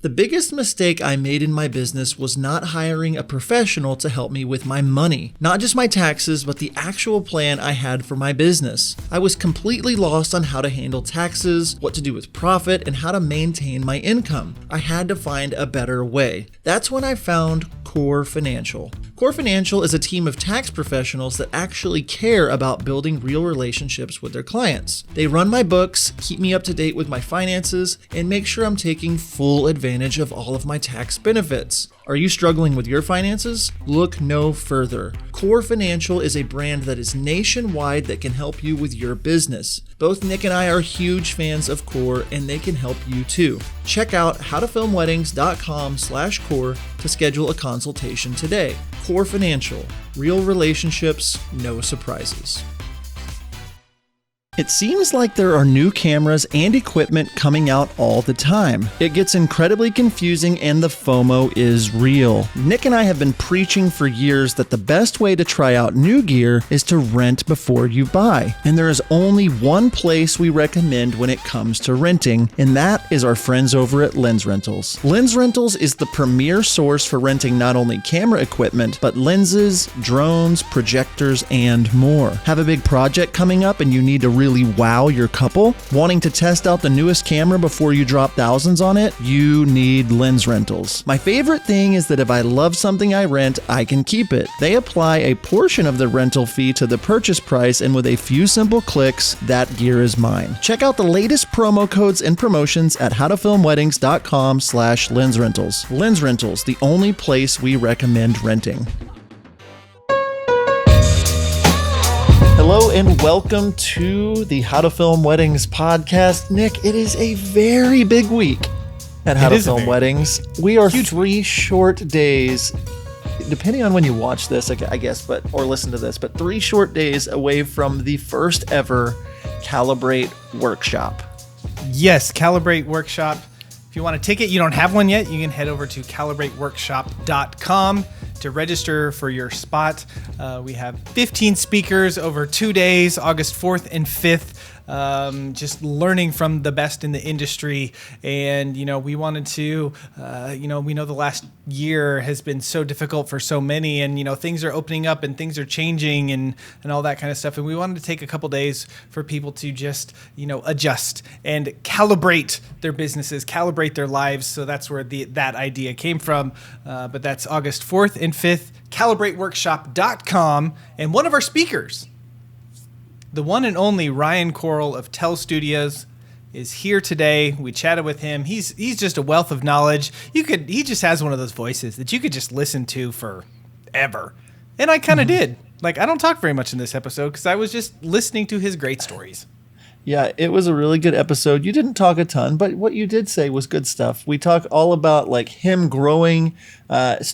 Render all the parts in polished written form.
The biggest mistake I made in my business was not hiring a professional to help me with my money. Not just my taxes, but the actual plan I had for my business. I was completely lost on how to handle taxes, what to do with profit, and how to maintain my income. I had to find a better way. That's when I found Core Financial. Core Financial is a team of tax professionals that actually care about building real relationships with their clients. They run my books, keep me up to date with my finances, and make sure I'm taking full advantage of all of my tax benefits. Are you struggling with your finances? Look no further. Core Financial is a brand that is nationwide that can help you with your business. Both Nick and I are huge fans of Core, and they can help you too. Check out howtofilmweddings.com/core to schedule a consultation today. Core Financial, real relationships, no surprises. It seems like there are new cameras and equipment coming out all the time. It gets incredibly confusing and the FOMO is real. Nick and I have been preaching for years that the best way to try out new gear is to rent before you buy. And there is only one place we recommend when it comes to renting, and that is our friends over at Lens Rentals. Lens Rentals is the premier source for renting not only camera equipment, but lenses, drones, projectors, and more. Have a big project coming up and you need to really wow your couple? Wanting to test out the newest camera before you drop thousands on it? You need Lens Rentals. My favorite thing is that if I love something I rent, I can keep it. They apply a portion of the rental fee to the purchase price, and with a few simple clicks, that gear is mine. Check out the latest promo codes and promotions at howtofilmweddings.com/lensrentals. Lens Rentals, the only place we recommend renting. Hello and welcome to the How to Film Weddings podcast. Nick, it is a very big week at How to Film Weddings. We are 3 short days, depending on when you watch this, I guess, or listen to this, but 3 short days away from the first ever Calibrate Workshop. Yes, Calibrate Workshop. If you want a ticket, you don't have one yet, you can head over to calibrateworkshop.com to register for your spot. We have 15 speakers over 2 days, August 4th and 5th. Just learning from the best in the industry. And, we wanted to, we know the last year has been so difficult for so many, and, things are opening up and things are changing and all that kind of stuff. And we wanted to take a couple days for people to just, adjust and calibrate their businesses, calibrate their lives. So that's where that idea came from. But that's August 4th and 5th, calibrateworkshop.com. And one of our speakers, the one and only Ryan Koral of Tell Studios, is here today. We chatted with him. He's just a wealth of knowledge. He just has one of those voices that you could just listen to forever. And I kind of did. I don't talk very much in this episode because I was just listening to his great stories. Yeah, it was a really good episode. You didn't talk a ton, but what you did say was good stuff. We talk all about him growing.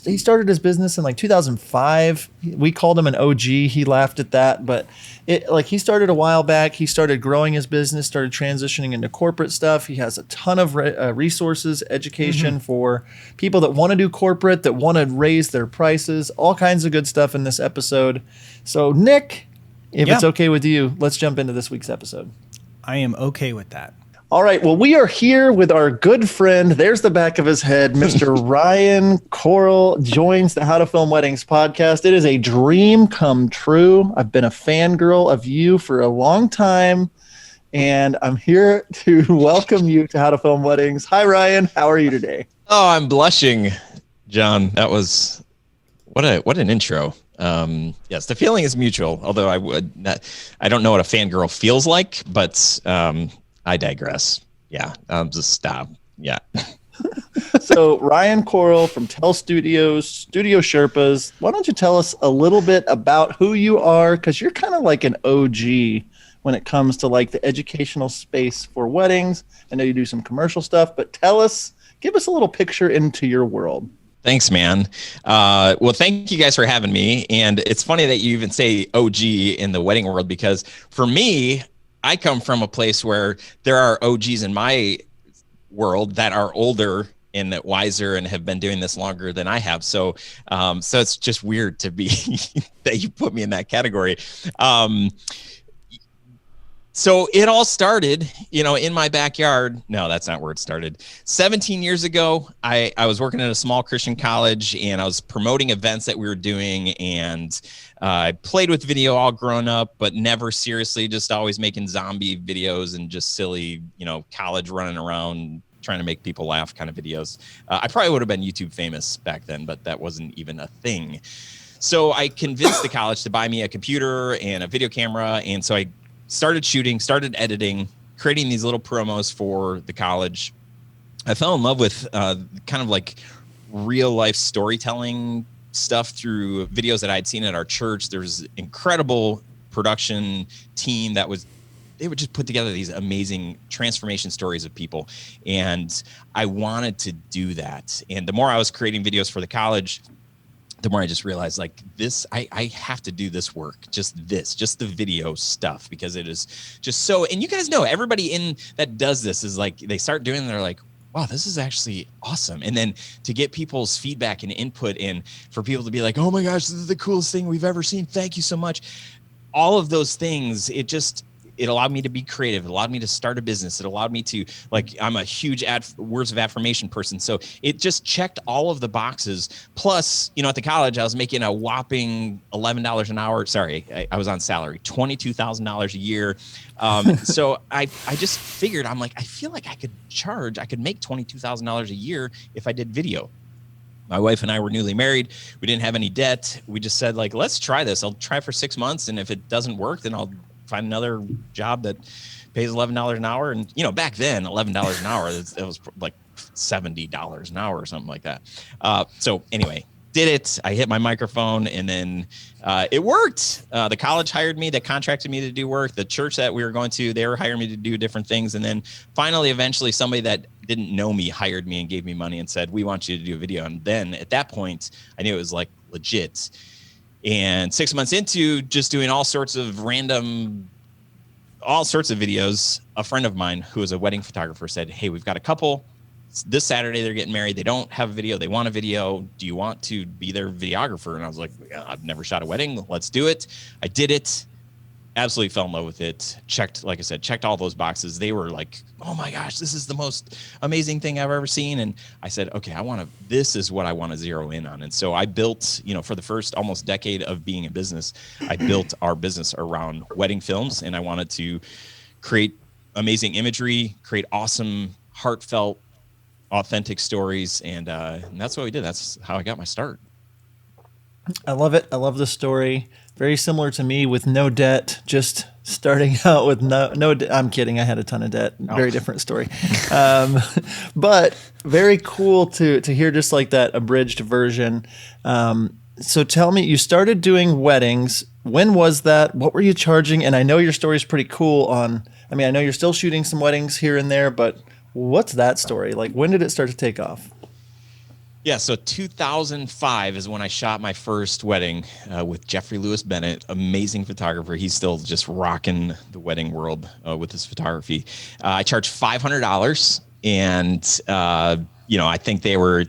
He started his business in 2005. We called him an OG. He laughed at that, but he started a while back. He started growing his business, started transitioning into corporate stuff. He has a ton of resources, education for people that want to do corporate, that want to raise their prices, all kinds of good stuff in this episode. So Nick, if it's okay with you, let's jump into this week's episode. I am okay with that. All right. Well, we are here with our good friend. There's the back of his head. Mr. Ryan Koral joins the How to Film Weddings podcast. It is a dream come true. I've been a fangirl of you for a long time, and I'm here to welcome you to How to Film Weddings. Hi, Ryan. How are you today? Oh, I'm blushing, John. That was what an intro. Yes, the feeling is mutual, although I don't know what a fangirl feels like, but I digress. Yeah, just stop. Yeah. So Ryan Koral from Tell Studios, Studio Sherpas, why don't you tell us a little bit about who you are? Because you're kind of like an OG when it comes to the educational space for weddings. I know you do some commercial stuff, but give us a little picture into your world. Thanks, man. Well, thank you guys for having me. And it's funny that you even say OG in the wedding world, because for me, I come from a place where there are OGs in my world that are older and that wiser and have been doing this longer than I have. So it's just weird to be that you put me in that category. So it all started, in my backyard. No, that's not where it started. 17 years ago, I was working at a small Christian college, and I was promoting events that we were doing. And I played with video all grown up, but never seriously, just always making zombie videos and just silly, college running around trying to make people laugh kind of videos. I probably would have been YouTube famous back then, but that wasn't even a thing. So I convinced the college to buy me a computer and a video camera. And so I started shooting, started editing, creating these little promos for the college. I fell in love with kind of like real life storytelling stuff through videos that I'd seen at our church. There's incredible production team they would just put together these amazing transformation stories of people. And I wanted to do that. And the more I was creating videos for the college, the more I just realized like this, I have to do this work, just the video stuff, because it is just so, and you guys know, everybody that does this is like, they start doing it and they're like, wow, this is actually awesome. And then to get people's feedback and input, and for people to be like, oh my gosh, this is the coolest thing we've ever seen. Thank you so much. All of those things, it allowed me to be creative. It allowed me to start a business. It allowed me to, I'm a huge words of affirmation person. So it just checked all of the boxes. Plus, at the college, I was making a whopping $11 an hour. Sorry, I was on salary, $22,000 a year. So I just figured, I'm like, I feel like I could make $22,000 a year if I did video. My wife and I were newly married. We didn't have any debt. We just said, like, let's try this. I'll try for 6 months. And if it doesn't work, then I'll find another job that pays $11 an hour. And, back then, $11 an hour, it was like $70 an hour or something like that. So anyway, did it. I hit my microphone, and then it worked. The college hired me. They contracted me to do work. The church that we were going to, they were hiring me to do different things. And then finally, eventually, somebody that didn't know me hired me and gave me money and said, we want you to do a video. And then at that point, I knew it was like legit. And 6 months into just doing all sorts of videos, a friend of mine who is a wedding photographer said, hey, we've got a couple. This Saturday, they're getting married. They don't have a video. They want a video. Do you want to be their videographer? And I was like, yeah, I've never shot a wedding. Let's do it. I did it. Absolutely fell in love with it. Checked all those boxes. They were like, oh my gosh, this is the most amazing thing I've ever seen. And I said, okay, this is what I want to zero in on. And so I built, for the first almost decade of being in business, I built our business around wedding films. And I wanted to create amazing imagery, create awesome, heartfelt, authentic stories. And that's what we did. That's how I got my start. I love it. I love the story. Very similar to me, with no debt, just starting out with no debt. I'm kidding. I had a ton of debt. Very different story. But very cool to hear just like that abridged version. So tell me, you started doing weddings. When was that? What were you charging? And I know your story is pretty cool I know you're still shooting some weddings here and there, but what's that story? Like, when did it start to take off? Yeah, so 2005 is when I shot my first wedding with Jeffrey Lewis Bennett, amazing photographer. He's still just rocking the wedding world with his photography. I charged $500, and I think they were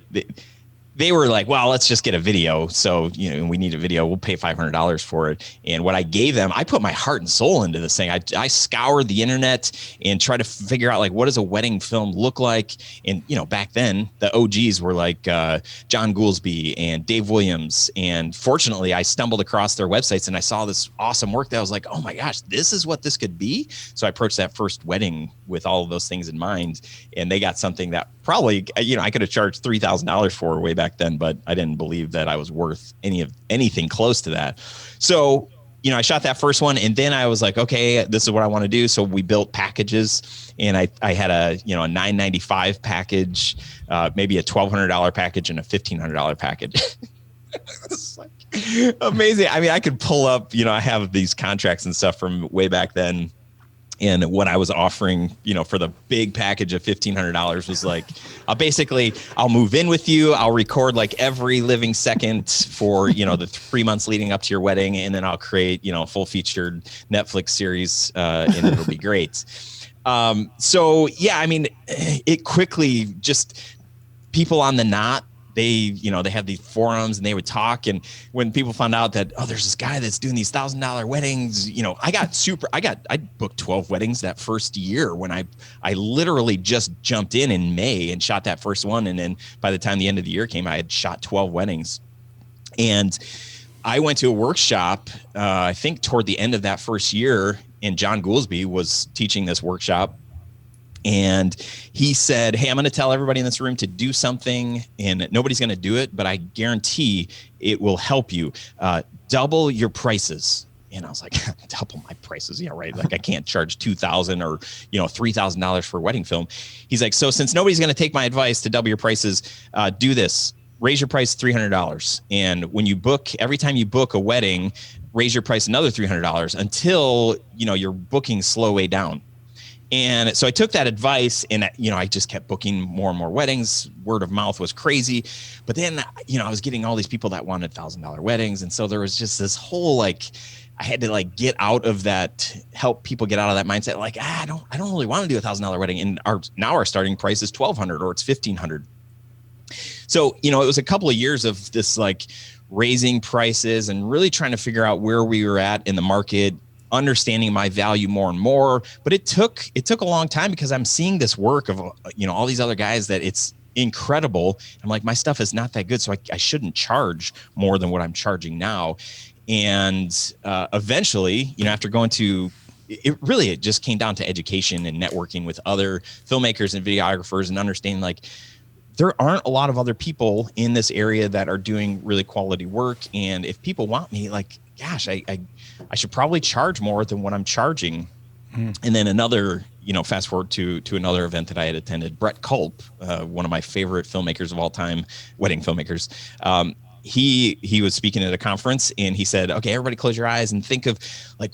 like, well, let's just get a video. So, we need a video. We'll pay $500 for it. And what I gave them, I put my heart and soul into this thing. I scoured the internet and tried to figure out, like, what does a wedding film look like? And, back then the OGs were like John Goolsby and Dave Williams. And fortunately, I stumbled across their websites and I saw this awesome work that I was like, oh my gosh, this is what this could be. So I approached that first wedding with all of those things in mind. And they got something that probably, I could have charged $3,000 for way back then, but I didn't believe that I was worth anything close to that. So, I shot that first one, and then I was like, okay, this is what I want to do. So we built packages, and I had a $995 package, maybe a $1,200 package, and a $1,500 package. It's like amazing. I mean, I could pull up, I have these contracts and stuff from way back then. And what I was offering, for the big package of $1,500 was like, I'll move in with you. I'll record like every living second for, the 3 months leading up to your wedding. And then I'll create, a full featured Netflix series and it'll be great. So, yeah, I mean, it quickly just people on the knot they have these forums and they would talk. And when people found out that, oh, there's this guy that's doing these $1,000 weddings, I booked 12 weddings that first year when I literally just jumped in May and shot that first one. And then by the time the end of the year came, I had shot 12 weddings. And I went to a workshop, I think toward the end of that first year, and John Goolsby was teaching this workshop. And he said, hey, I'm going to tell everybody in this room to do something, and nobody's going to do it, but I guarantee it will help you. Double your prices. And I was like, double my prices? Yeah, right. Like I can't charge $2,000 or, $3,000 for wedding film. He's like, so since nobody's going to take my advice to double your prices, do this. Raise your price $300. And when you book, every time you book a wedding, raise your price another $300 until, your bookings slow way down. And so I took that advice and, I just kept booking more and more weddings. Word of mouth was crazy. But then, I was getting all these people that wanted $1,000 weddings. And so there was just this whole, I had to get out of that, help people get out of that mindset. I don't really want to do $1,000 wedding. And our starting price is $1,200 or it's $1,500. So, it was a couple of years of this raising prices and really trying to figure out where we were at in the market, understanding my value more and more. But it took a long time because I'm seeing this work of, all these other guys that it's incredible. I'm like, my stuff is not that good. So I shouldn't charge more than what I'm charging now. And eventually, after going to, it just came down to education and networking with other filmmakers and videographers and understanding there aren't a lot of other people in this area that are doing really quality work. And if people want me, gosh, I should probably charge more than what I'm charging. And then another, fast forward to another event that I had attended, Brett Culp, one of my favorite filmmakers of all time, wedding filmmakers. He was speaking at a conference and he said, okay, everybody close your eyes and think of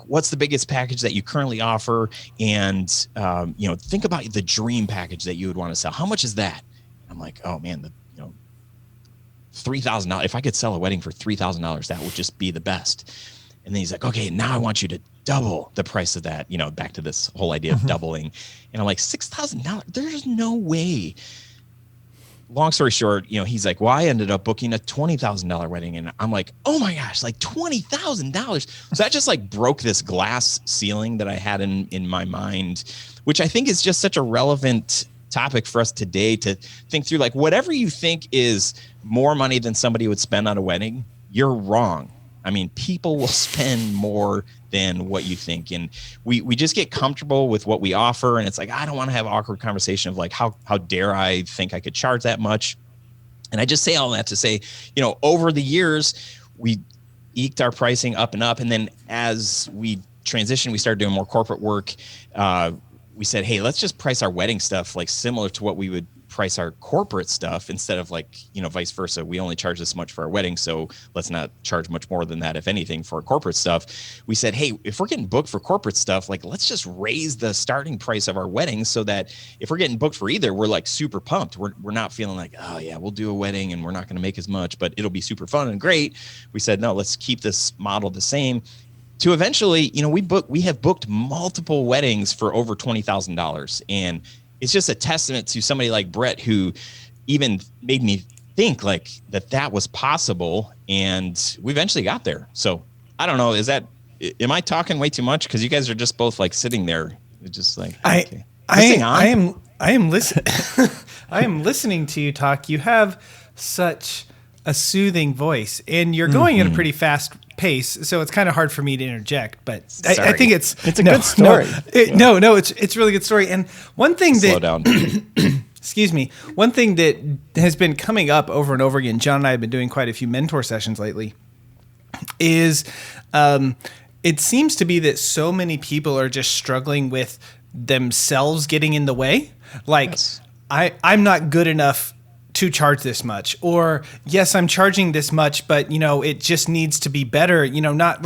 what's the biggest package that you currently offer. And, think about the dream package that you would want to sell. How much is that? I'm like, oh man, $3,000. If I could sell a wedding for $3,000, that would just be the best. And then he's like, okay, now I want you to double the price of that, back to this whole idea of doubling. And I'm like, $6,000? There's no way. Long story short, he's like, well, I ended up booking a $20,000 wedding. And I'm like, oh my gosh, $20,000. So that just broke this glass ceiling that I had in my mind, which I think is just such a relevant topic for us today to think through. Whatever you think is more money than somebody would spend on a wedding, you're wrong. I mean, people will spend more than what you think. And we just get comfortable with what we offer. And it's I don't want to have an awkward conversation of how dare I think I could charge that much? And I just say all that to say, over the years, we eked our pricing up and up. And then as we transitioned, we started doing more corporate work. We said, hey, let's just price our wedding stuff similar to what we would price our corporate stuff instead of vice versa. We only charge this much for our wedding, so let's not charge much more than that, if anything, for our corporate stuff. We said, hey, if we're getting booked for corporate stuff, let's just raise the starting price of our weddings so that if we're getting booked for either, we're super pumped. We're not feeling oh yeah, we'll do a wedding and we're not going to make as much, but it'll be super fun and great. We said, no, let's keep this model the same. To eventually, we have booked multiple weddings for over $20,000. And it's just a testament to somebody like Brett, who even made me think that was possible. And we eventually got there. So I don't know. Am I talking way too much? Cause you guys are just both sitting there. Just okay. I am listening. I am listening to you talk. You have such a soothing voice and you're going at a pretty fast pace, so it's kind of hard for me to interject, but I think it's a good story. It's a really good story. And one thing Slow down. excuse me, one thing that has been coming up over and over again, John and I have been doing quite a few mentor sessions lately, is it seems to be that so many people are just struggling with themselves getting in the way. Yes. I'm not good enough to charge this much, or yes, I'm charging this much, but it just needs to be better, not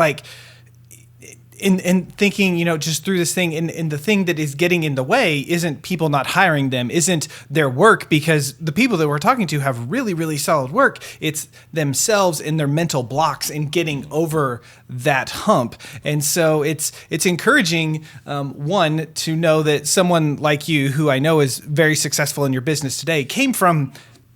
in thinking, just through this thing. And the thing that is getting in the way isn't people not hiring them, isn't their work, because the people that we're talking to have really, really solid work. It's themselves and their mental blocks and getting over that hump. And so it's encouraging, one, to know that someone like you, who I know is very successful in your business today, came from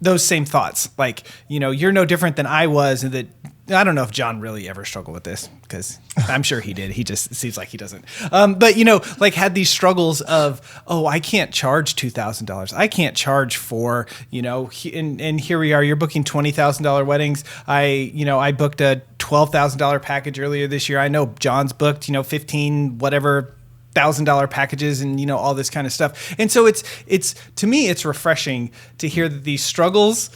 those same thoughts. Like, you're no different than I was, and that I don't know if John really ever struggled with this, because I'm sure he did. He just seems like he doesn't. But like had these struggles of, I can't charge $2,000. I can't charge for, and here we are. You're booking $20,000 weddings. I booked a $12,000 package earlier this year. I know John's booked, 15 whatever $1,000 packages and all this kind of stuff. And so it's to me it's refreshing to hear that these struggles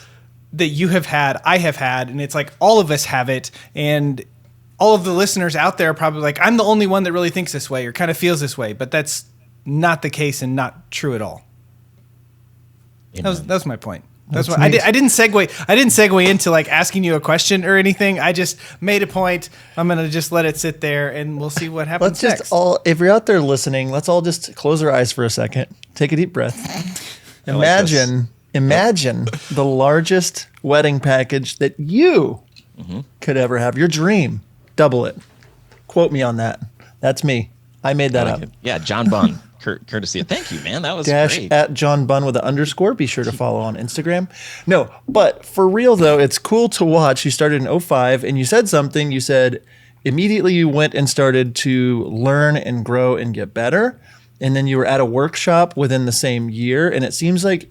that you have had, I have had, and it's like all of us have it, and all of the listeners out there are probably like, I'm the only one that really thinks this way or kind of feels this way, but that's not the case and not true at all. That was my point. That's why I didn't segue into like asking you a question or anything. I just made a point. I'm going to just let it sit there and we'll see what happens next. If you're out there listening, let's all just close our eyes for a second. Take a deep breath. Imagine the largest wedding package that you could ever have. Your dream. Double it. Quote me on that. That's me. I made that up. Yeah, John Bunn. Courtesy. Thank you, man. That was great. At John Bunn with an underscore. Be sure to follow on Instagram. No, but for real though, it's cool to watch. You started in 2005 and you said something. You said immediately you went and started to learn and grow and get better. And then you were at a workshop within the same year. And it seems like,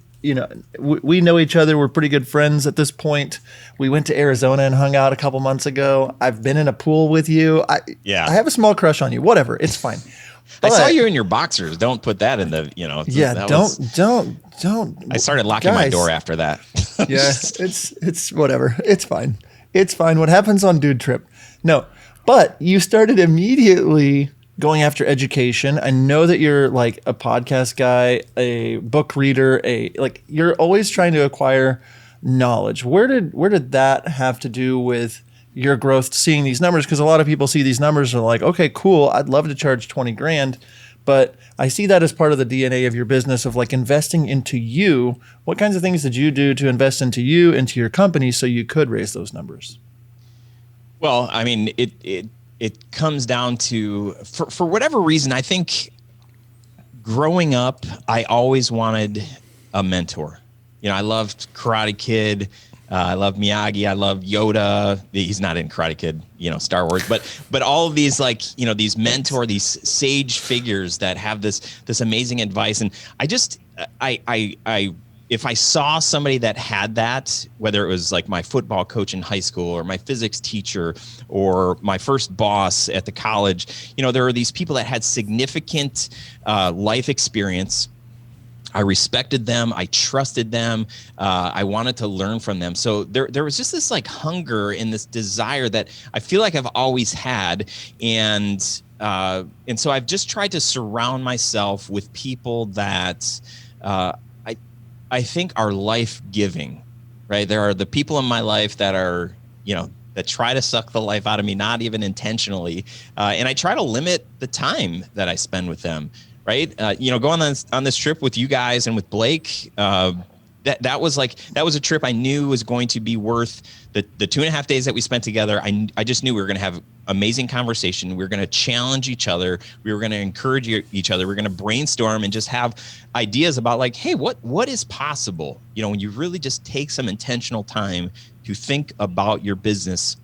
we know each other. We're pretty good friends at this point. We went to Arizona and hung out a couple months ago. I've been in a pool with you. I have a small crush on you. Whatever. It's fine. I saw you in your boxers. Don't put that in the, don't. I started locking my door after that. Yeah, it's whatever. It's fine. It's fine. What happens on Dude Trip? No, but you started immediately going after education. I know that you're like a podcast guy, a book reader, you're always trying to acquire knowledge. Where did that have to do with your growth, seeing these numbers? Because a lot of people see these numbers and are like, okay, cool, I'd love to charge 20 grand, but I see that as part of the DNA of your business of like investing into you. What kinds of things did you do to invest into you, into your company, so you could raise those numbers? Well, I mean, it comes down to, for whatever reason, I think growing up, I always wanted a mentor. I loved Karate Kid. I love Miyagi. I love Yoda. He's not in Karate Kid, Star Wars, but all of these these mentor, these sage figures that have this amazing advice. And I if I saw somebody that had that, whether it was like my football coach in high school or my physics teacher or my first boss at the college, there are these people that had significant life experience. I respected them. I trusted them. I wanted to learn from them. So there was just this like hunger and this desire that I feel like I've always had. And so I've just tried to surround myself with people that I think are life-giving, right? There are the people in my life that are, that try to suck the life out of me, not even intentionally. And I try to limit the time that I spend with them. Right. Going on this trip with you guys and with Blake, that was a trip I knew was going to be worth the 2.5 days that we spent together. I just knew we were going to have amazing conversation. We were going to challenge each other. We were going to encourage each other. We were going to brainstorm and just have ideas about like, hey, what is possible? When you really just take some intentional time to think about your business,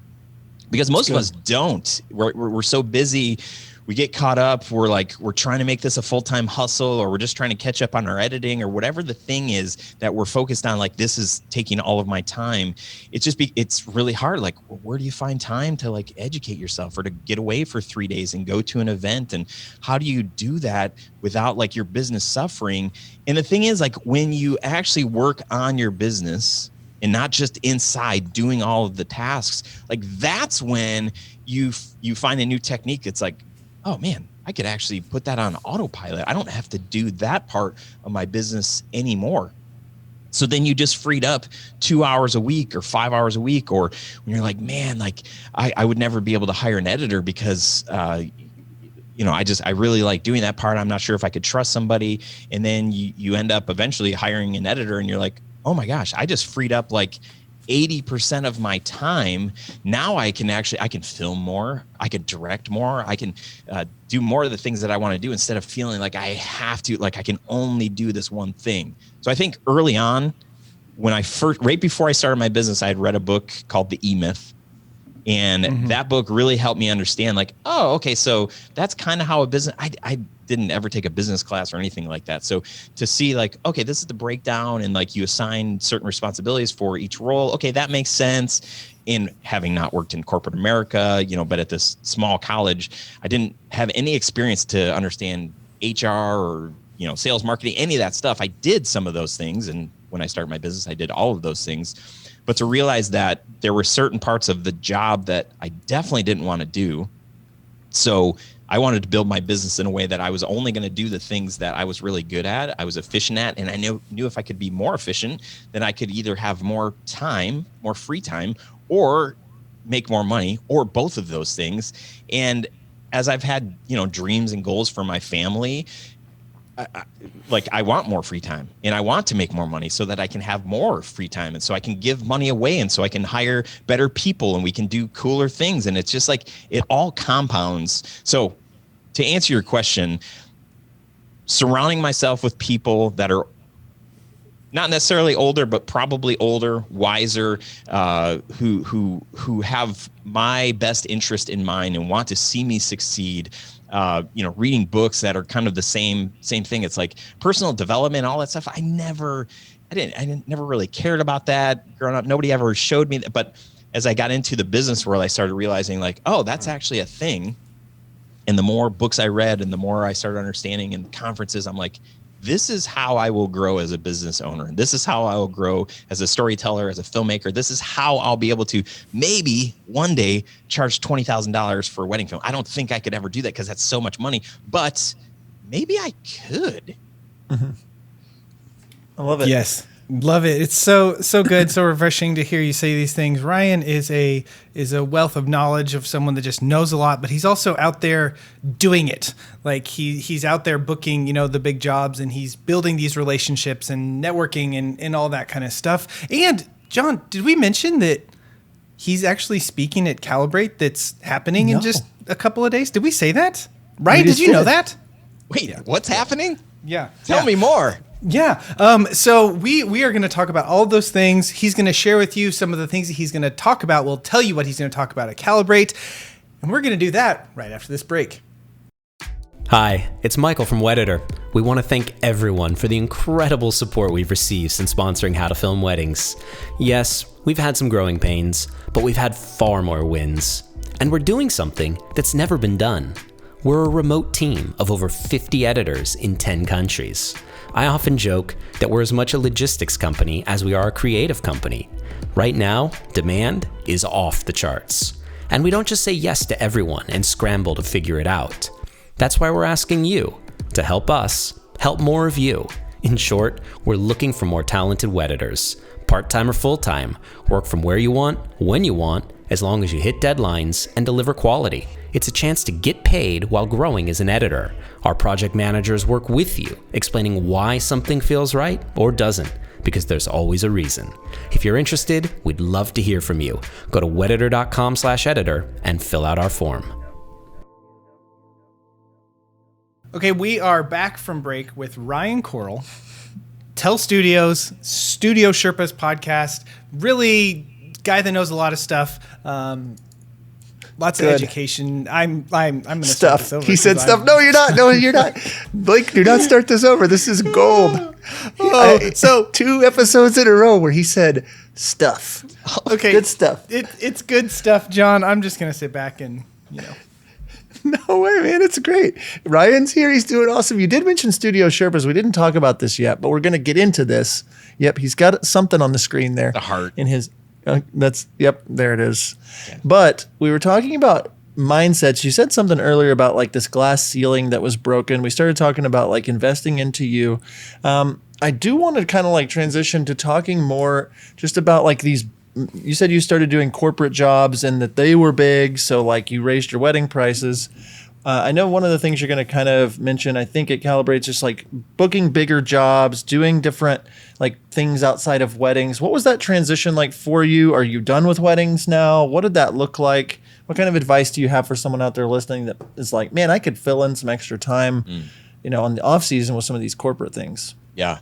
because most of us don't. We're so busy. We get caught up. We're trying to make this a full-time hustle, or we're just trying to catch up on our editing, or whatever the thing is that we're focused on. Like, this is taking all of my time. It's really hard. Like, where do you find time to like educate yourself or to get away for 3 days and go to an event? And how do you do that without like your business suffering? And the thing is, like, when you actually work on your business and not just inside doing all of the tasks, like that's when you find a new technique. It's like, oh man, I could actually put that on autopilot. I don't have to do that part of my business anymore. So then you just freed up 2 hours a week or 5 hours a week, or when you're like, man, like I would never be able to hire an editor because, I really like doing that part. I'm not sure if I could trust somebody. And then you end up eventually hiring an editor and you're like, oh my gosh, I just freed up like 80% of my time. Now I can film more. I can direct more. I can do more of the things that I want to do instead of feeling like I have to, like I can only do this one thing. So I think early on, right before I started my business, I had read a book called The E-Myth. And that book really helped me understand, like, oh, okay, so that's kind of how a business, I didn't ever take a business class or anything like that. So to see like, okay, this is the breakdown, and like you assign certain responsibilities for each role. Okay, that makes sense. In having not worked in corporate America, but at this small college, I didn't have any experience to understand HR or, sales, marketing, any of that stuff. I did some of those things. And when I started my business, I did all of those things. But to realize that there were certain parts of the job that I definitely didn't want to do. So I wanted to build my business in a way that I was only going to do the things that I was really good at, I was efficient at, and I knew if I could be more efficient, then I could either have more time, more free time, or make more money, or both of those things. And as I've had, dreams and goals for my family, I want more free time, and I want to make more money so that I can have more free time, and so I can give money away, and so I can hire better people, and we can do cooler things. And it's just like it all compounds. So to answer your question, surrounding myself with people that are not necessarily older, but probably older, wiser, who have my best interest in mind and want to see me succeed. Reading books that are kind of the same thing. It's like personal development, all that stuff. I never really cared about that growing up. Nobody ever showed me that. But as I got into the business world, I started realizing like, oh, that's actually a thing. And the more books I read and the more I started understanding in conferences, I'm like, this is how I will grow as a business owner. This is how I will grow as a storyteller, as a filmmaker. This is how I'll be able to maybe one day charge $20,000 for a wedding film. I don't think I could ever do that because that's so much money, but maybe I could. Mm-hmm. I love it. Yes. Love it. It's so good, so refreshing to hear you say these things. Ryan is a wealth of knowledge, of someone that just knows a lot, but he's also out there doing it. Like he's out there booking, the big jobs, and he's building these relationships and networking and all that kind of stuff. And John, did we mention that he's actually speaking at Calibrate that's happening in just a couple of days? Did we say that? Ryan, did you know that? Wait, what's happening? Yeah. Tell me more. Yeah. So we are going to talk about all of those things. He's going to share with you some of the things that he's going to talk about. We'll tell you what he's going to talk about at Calibrate. And we're going to do that right after this break. Hi, it's Michael from Wedditor. We want to thank everyone for the incredible support we've received since sponsoring How to Film Weddings. Yes, we've had some growing pains, but we've had far more wins. And we're doing something that's never been done. We're a remote team of over 50 editors in 10 countries. I often joke that we're as much a logistics company as we are a creative company. Right now, demand is off the charts. And we don't just say yes to everyone and scramble to figure it out. That's why we're asking you to help us help more of you. In short, we're looking for more talented Wedditors. Part-time or full-time, work from where you want, when you want, as long as you hit deadlines and deliver quality. It's a chance to get paid while growing as an editor. Our project managers work with you, explaining why something feels right or doesn't, because there's always a reason. If you're interested, we'd love to hear from you. Go to wedditor.com/editor and fill out our form. Okay, we are back from break with Ryan Koral, Tell Studios, Studio Sherpas podcast. Really, guy that knows a lot of stuff. Lots of education. I'm going to start this over. He said stuff. No, you're not. No, you're not. Blake, do not start this over. This is gold. So 2 episodes in a row where he said stuff. Okay, good stuff. It's good stuff, John. I'm just going to sit back and, No way, man. It's great. Ryan's here. He's doing awesome. You did mention Studio Sherpas. We didn't talk about this yet, but we're going to get into this. Yep, he's got something on the screen there. The heart. In his... there it is. Yeah. But we were talking about mindsets. You said something earlier about like this glass ceiling that was broken. We started talking about like investing into you. I do want to kind of like transition to talking more just about like these. You said you started doing corporate jobs and that they were big. So like you raised your wedding prices. I know one of the things you're going to kind of mention, I think it calibrates just like booking bigger jobs, doing different like things outside of weddings. What was that transition like for you? Are you done with weddings now? What did that look like? What kind of advice do you have for someone out there listening that is like, man, I could fill in some extra time, on the off season with some of these corporate things? Yeah.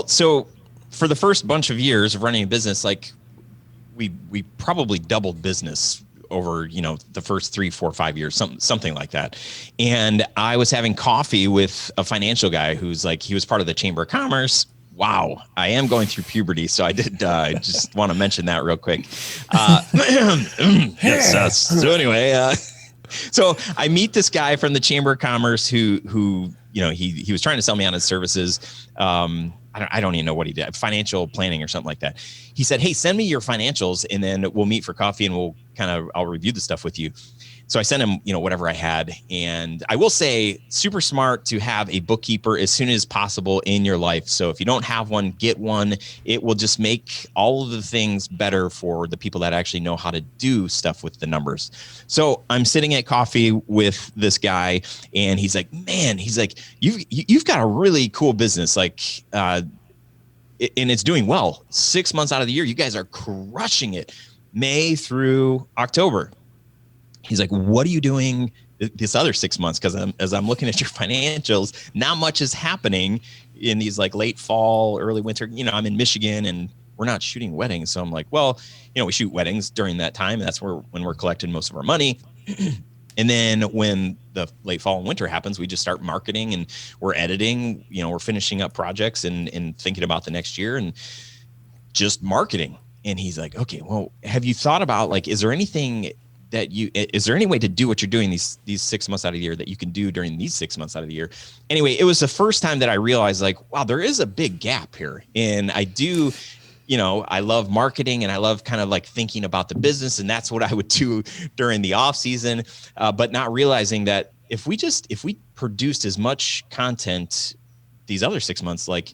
So for the first bunch of years of running a business, like we probably doubled business over, the first 3, 4, 5 years, something like that. And I was having coffee with a financial guy who's like, he was part of the Chamber of Commerce. Wow, I am going through puberty, so I did. I just want to mention that real quick. Yes. So anyway, so I meet this guy from the Chamber of Commerce who he was trying to sell me on his services. I don't even know what he did, financial planning or something like that. He said, "Hey, send me your financials, and then we'll meet for coffee, and I'll review the stuff with you." So I sent him, whatever I had. And I will say, super smart to have a bookkeeper as soon as possible in your life. So if you don't have one, get one. It will just make all of the things better for the people that actually know how to do stuff with the numbers. So I'm sitting at coffee with this guy, and he's like, "Man," he's like, you've got a really cool business. Like, and it's doing well. 6 months out of the year, you guys are crushing it. May through October. He's like, "What are you doing this other 6 months?" Because as I'm looking at your financials, not much is happening in these like late fall, early winter. I'm in Michigan and we're not shooting weddings. So I'm like, well, we shoot weddings during that time. That's when we're collecting most of our money. And then when the late fall and winter happens, we just start marketing and we're editing, we're finishing up projects and thinking about the next year and just marketing. And he's like, "Okay, well, have you thought about like, is there any way to do what you're doing these 6 months out of the year that you can do during these 6 months out of the year?" Anyway, it was the first time that I realized like, wow, there is a big gap here. And I do, I love marketing and I love kind of like thinking about the business. And that's what I would do during the off season. But not realizing that if we produced as much content these other 6 months, like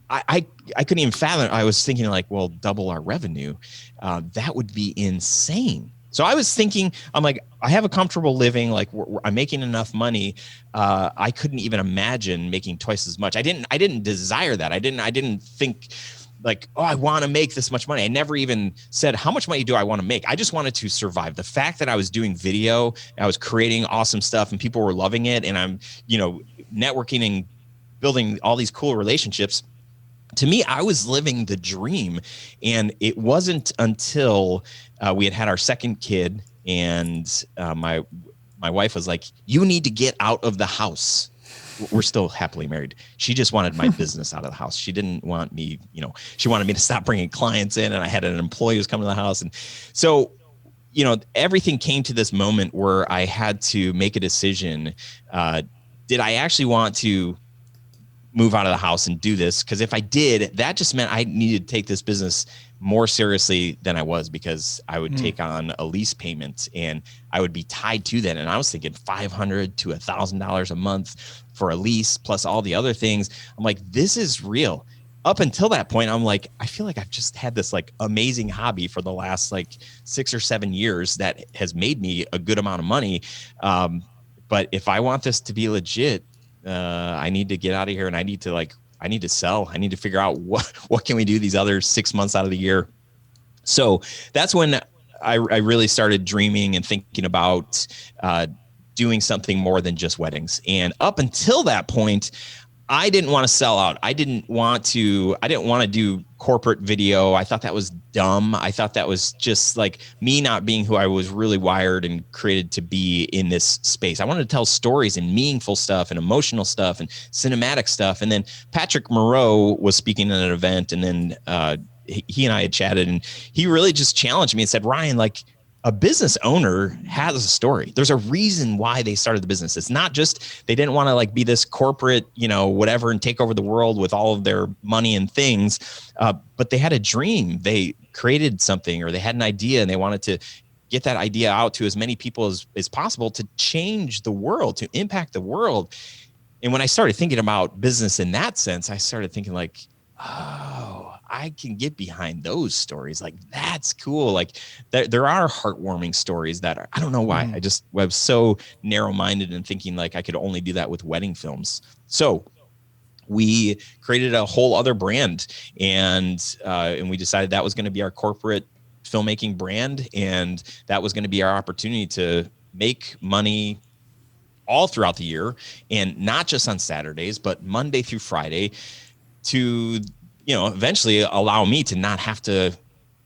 I couldn't even fathom. I was thinking like, well, double our revenue. That would be insane. So I was thinking, I'm like, I have a comfortable living, like I'm making enough money. I couldn't even imagine making twice as much. I didn't desire that. I didn't think like, oh, I want to make this much money. I never even said, how much money do I want to make? I just wanted to survive. The fact that I was doing video, I was creating awesome stuff and people were loving it. And I'm, networking and building all these cool relationships. To me, I was living the dream. And it wasn't until we had our second kid and my wife was like, "You need to get out of the house." We're still happily married. She just wanted my business out of the house. She didn't want me, she wanted me to stop bringing clients in, and I had an employee who's coming to the house. And so, everything came to this moment where I had to make a decision. Did I actually want to move out of the house and do this? Because if I did, that just meant I needed to take this business more seriously than I was, because I would take on a lease payment and I would be tied to that. And I was thinking $500 to $1,000 a month for a lease plus all the other things. I'm like, this is real. Up until that point, I'm like, I feel like I've just had this like amazing hobby for the last like 6 or 7 years that has made me a good amount of money. But if I want this to be legit, I need to get out of here and I need to sell. I need to figure out what can we do these other 6 months out of the year. So that's when I really started dreaming and thinking about doing something more than just weddings. And up until that point, I didn't want to sell out. I didn't want to do corporate video. I thought that was dumb. I thought that was just like me not being who I was really wired and created to be in this space. I wanted to tell stories and meaningful stuff and emotional stuff and cinematic stuff. And then Patrick Moreau was speaking at an event, and then he and I had chatted, and he really just challenged me and said, "Ryan, like, a business owner has a story. There's a reason why they started the business. It's not just they didn't want to like be this corporate, whatever, and take over the world with all of their money and things. But they had a dream. They created something, or they had an idea, and they wanted to get that idea out to as many people as possible to change the world, to impact the world." And when I started thinking about business in that sense, I started thinking like, oh, I can get behind those stories. Like, that's cool. Like there are heartwarming stories that are, I don't know why. I was so narrow-minded and thinking like I could only do that with wedding films. So we created a whole other brand, and we decided that was going to be our corporate filmmaking brand. And that was going to be our opportunity to make money all throughout the year, and not just on Saturdays, but Monday through Friday, to eventually allow me to not have to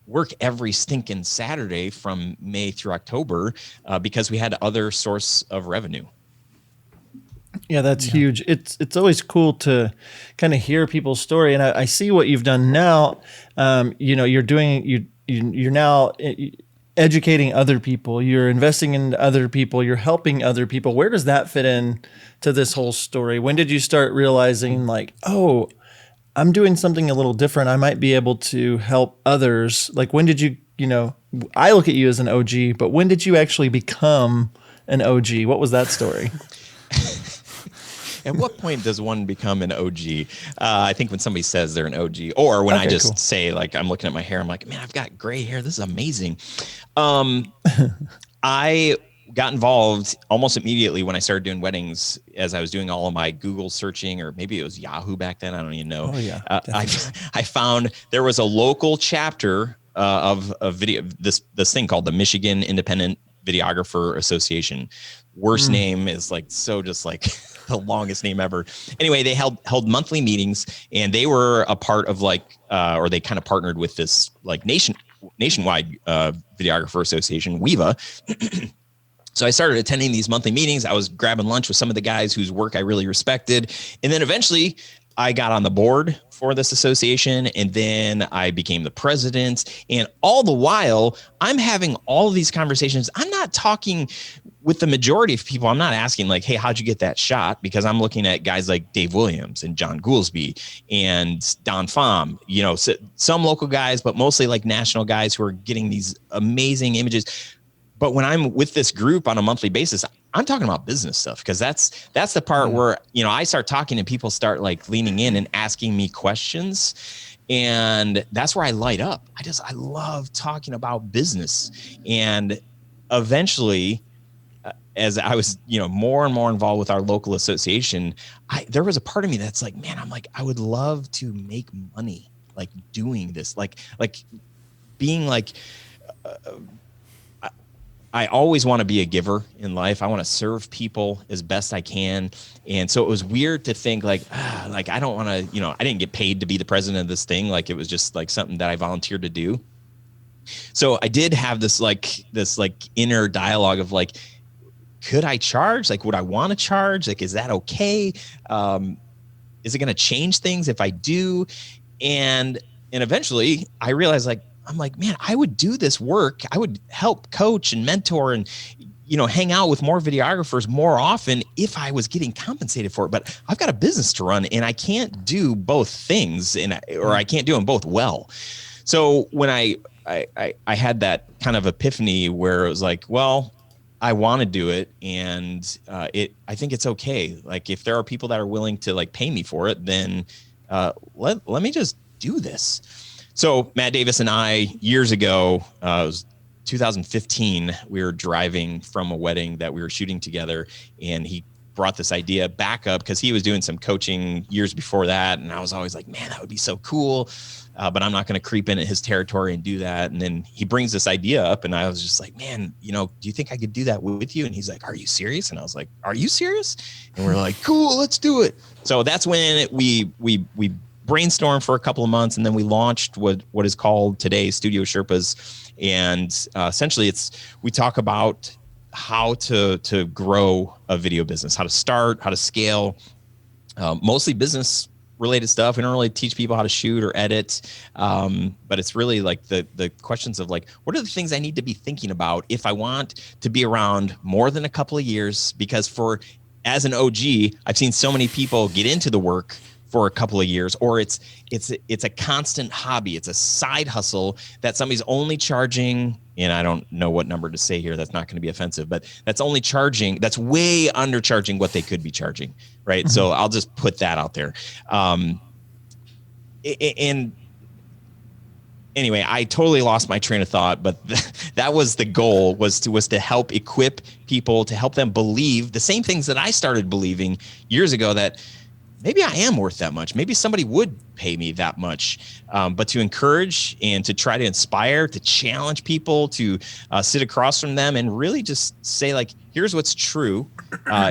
work every stinking Saturday from May through October because we had other source of revenue. Yeah, that's huge. It's always cool to kind of hear people's story, and I see what you've done now. You're doing you're now educating other people. You're investing in other people. You're helping other people. Where does that fit in to this whole story? When did you start realizing like, oh, I'm doing something a little different. I might be able to help others. Like when did you, I look at you as an OG, but when did you actually become an OG? What was that story? At what point does one become an OG? I think when somebody says they're an OG, or when I just say, like, I'm looking at my hair, I'm like, man, I've got gray hair. This is amazing. I got involved almost immediately when I started doing weddings, as I was doing all of my Google searching, or maybe it was Yahoo back then. I don't even know. Oh yeah. I found there was a local chapter of video, this thing called the Michigan Independent Videographer Association. Worst name is like, so just like the longest name ever. Anyway, they held monthly meetings, and they were a part of or they kind of partnered with this like nationwide videographer association, WEVA. So I started attending these monthly meetings. I was grabbing lunch with some of the guys whose work I really respected. And then eventually I got on the board for this association, and then I became the president. And all the while, I'm having all of these conversations. I'm not talking with the majority of people. I'm not asking like, hey, how'd you get that shot? Because I'm looking at guys like Dave Williams and John Goolsby and Don Pham, some local guys, but mostly like national guys who are getting these amazing images. But when I'm with this group on a monthly basis, I'm talking about business stuff, because that's the part where, I start talking and people start like leaning in and asking me questions. And that's where I light up. I love talking about business. And eventually, as I was, more and more involved with our local association, there was a part of me that's like, man, I would love to make money, like doing this, like being like, I always want to be a giver in life. I want to serve people as best I can. And so it was weird to think like I don't want to, I didn't get paid to be the president of this thing. Like it was just like something that I volunteered to do. So I did have this inner dialogue of like, could I charge? Like, would I want to charge? Like, is that okay? Is it going to change things if I do? And eventually I realized I'm like, man, I would do this work. I would help coach and mentor and, hang out with more videographers more often if I was getting compensated for it. But I've got a business to run, and I can't do both things, or I can't do them both well. So when I had that kind of epiphany where it was like, well, I want to do it, and I think it's okay. Like if there are people that are willing to like pay me for it, then let me just do this. So Matt Davis and I, years ago, it was 2015, we were driving from a wedding that we were shooting together, and he brought this idea back up because he was doing some coaching years before that. And I was always like, man, that would be so cool. But I'm not going to creep into his territory and do that. And then he brings this idea up, and I was just like, man, do you think I could do that with you? And he's like, are you serious? And I was like, are you serious? And we're like, cool, let's do it. So that's when we brainstormed for a couple of months, and then we launched what is called today Studio Sherpas. And essentially we talk about how to grow a video business, how to start, how to scale, mostly business related stuff. We don't really teach people how to shoot or edit, but it's really like the questions of like, what are the things I need to be thinking about if I want to be around more than a couple of years? Because as an OG, I've seen so many people get into the work for a couple of years, or it's a constant hobby. It's a side hustle that somebody's only charging, and I don't know what number to say here that's not going to be offensive, but that's way undercharging what they could be charging, right? Mm-hmm. So I'll just put that out there. And anyway, I totally lost my train of thought, but that was the goal, was to help equip people, to help them believe the same things that I started believing years ago, that maybe I am worth that much. Maybe somebody would pay me that much. But to encourage and to try to inspire, to challenge people, to sit across from them and really just say like, here's what's true.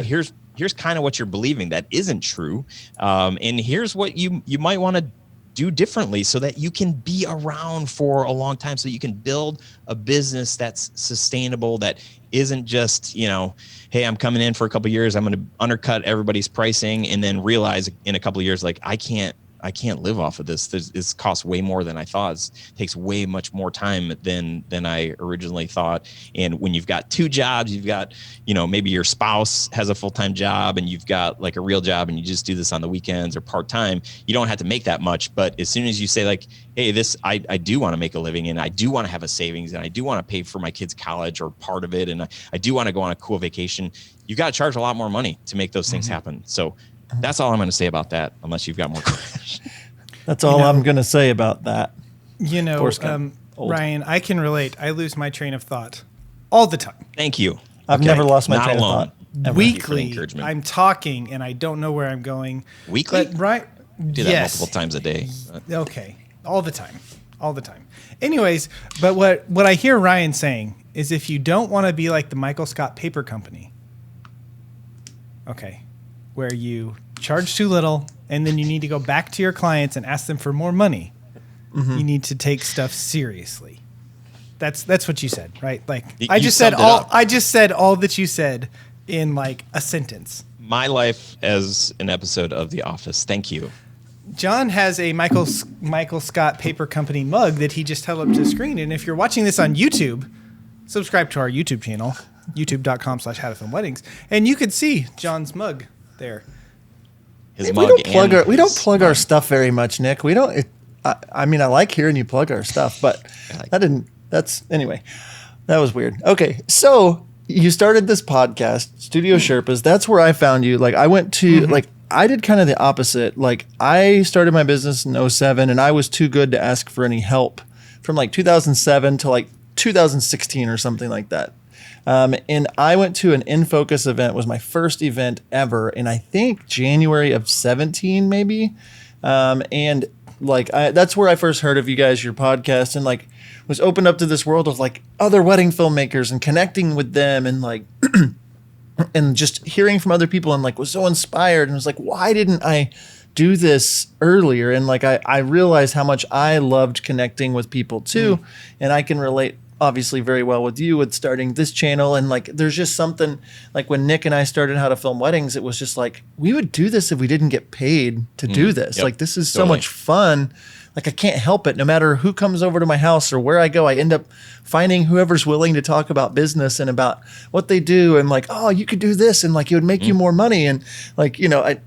Here's kind of what you're believing that isn't true. And here's what you might want to do differently so that you can be around for a long time, so you can build a business that's sustainable, that isn't just, hey, I'm coming in for a couple of years, I'm going to undercut everybody's pricing, and then realize in a couple of years, like, I can't live off of this. This costs way more than I thought. It takes way much more time than I originally thought. And when you've got 2 jobs, you've got, maybe your spouse has a full-time job and you've got like a real job and you just do this on the weekends or part-time, you don't have to make that much. But as soon as you say like, hey, I do want to make a living, and I do want to have a savings, and I do want to pay for my kids' college or part of it, and I do want to go on a cool vacation, you've got to charge a lot more money to make those things happen. So that's all I'm going to say about that, unless you've got more questions. That's all I'm going to say about that. Ryan, I can relate. I lose my train of thought all the time. Thank you. I've never lost my train of thought. Ever. Weekly, I'm talking and I don't know where I'm going. Weekly? But, right? Do that multiple times a day. Okay. All the time. Anyways, but what I hear Ryan saying is, if you don't want to be like the Michael Scott Paper Company, okay, where you charge too little and then you need to go back to your clients and ask them for more money, you need to take stuff seriously. That's what you said, right? Like, I just said all that you said in like a sentence. My life as an episode of The Office. Thank you. John has a Michael Scott Paper Company mug that he just held up to the screen. And if you're watching this on YouTube, subscribe to our YouTube channel, youtube.com/howtofilmweddings, and you could see John's mug there. We don't plug our stuff very much, Nick. We don't. I mean, I like hearing you plug our stuff, but anyway. That was weird. Okay, so you started this podcast, Studio Sherpas. That's where I found you. Like, I went to I did kind of the opposite. Like, I started my business in 2007, and I was too good to ask for any help from like 2007 to like 2016 or something like that. And I went to an In Focus event. It was my first event ever, in I think January of 17, maybe. And like that's where I first heard of you guys, your podcast, and like was opened up to this world of like other wedding filmmakers and connecting with them, and like and just hearing from other people, and like was so inspired, and was like, why didn't I do this earlier? And like I realized how much I loved connecting with people too, and I can relate obviously very well with you with starting this channel. And like there's just something like when Nick and I started How to Film Weddings, it was just like we would do this if we didn't get paid to do this. Like this is so much fun. Like I can't help it. No matter who comes over to my house or where I go, I end up finding whoever's willing to talk about business and about what they do, and like, oh, you could do this, and like it would make you more money. And like, I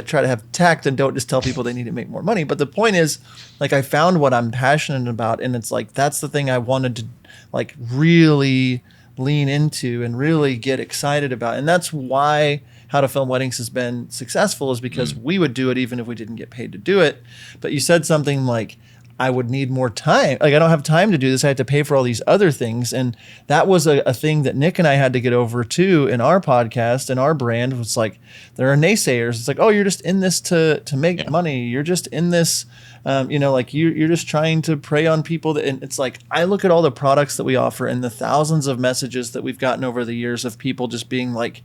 try to have tact and don't just tell people they need to make more money. But the point is, like, I found what I'm passionate about, and it's like that's the thing I wanted to like really lean into and really get excited about. And that's why How to Film Weddings has been successful, is because we would do it even if we didn't get paid to do it. But you said something like, I would need more time. Like, I don't have time to do this. I have to pay for all these other things. And that was a thing that Nick and I had to get over too in our podcast and our brand. It's like, there are naysayers. It's like, oh, you're just in this to make money. You're just in this, like you're just trying to prey on people. And it's like, I look at all the products that we offer and the thousands of messages that we've gotten over the years of people just being like,